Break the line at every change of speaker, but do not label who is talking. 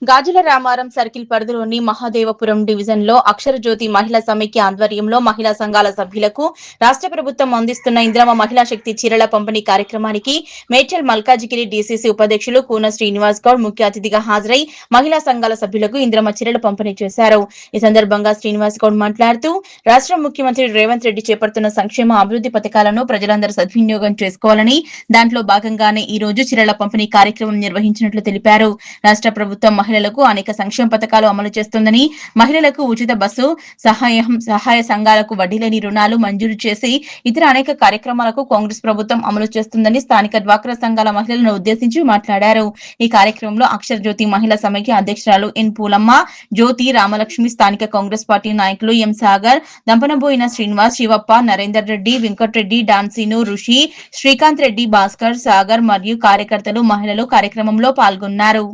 గాజుల Ramaram circle పరిధిలోని Mahadevapuram division లో అక్షర జ్యోతి మహిళా సమైక్య ఆధ్వర్యంలో మహిళా సంఘాల సభ్యులకు రాష్ట్ర ప్రభుత్వం అందిస్తున్న ఇంద్రమ మహిళా శక్తి చీరల పంపిణీ కార్యక్రమానికి మేడ్చల్ మల్కాజిగిరి డీసీసీ ఉపాధ్యక్షులు కూన శ్రీనివాస్ గౌడ్ ముఖ్య అతిథిగా హాజరై మహిళా సంఘాల సభ్యులకు ఇంద్రమ చీరల పంపిణీ చేశారు. ఈ సందర్భంగా శ్రీనివాస్ గౌడ్ మాట్లాడుతూ రాష్ట్ర ముఖ్యమంత్రి రేవంత్ రెడ్డి చేపడుతున్న సంక్షేమ అభివృద్ధి పథకాలను ప్రజలందరూ సద్వినియోగం చేసుకోవాలని దాంట్లో భాగంగానే ఈ రోజు చీరల పంపిణీ కార్యక్రమం నిర్వహించినట్లు తెలిపారు. రాష్ట్ర ప్రభుత్వం మహిళలకు అనేక సంక్షేమ పథకాలు అమలు చేస్తుందని, మహిళలకు ఉచిత బస్సు సహాయ సంఘాలకు వడ్డీలేని రుణాలు మంజూరు చేసి ఇతర అనేక కార్యక్రమాలకు కాంగ్రెస్ ప్రభుత్వం అమలు చేస్తుందని స్థానిక డ్వాక్రా సంఘాల మహిళలను ఉద్దేశించి మాట్లాడారు. ఈ కార్యక్రమంలో అక్షర జ్యోతి మహిళా సమైక్య అధ్యక్షురాలు ఎన్ పూలమ్మ, జ్యోతి, రామలక్ష్మి, స్థానిక కాంగ్రెస్ పార్టీ నాయకులు ఎం సాగర్, దంపనబోయిన శ్రీనివాస్, శివప్ప, నరేందర్ రెడ్డి, వెంకటరెడ్డి, డాన్సీను, ఋషి, శ్రీకాంత్ రెడ్డి, భాస్కర్, సాగర్ మరియు కార్యకర్తలు, మహిళలు కార్యక్రమంలో పాల్గొన్నారు.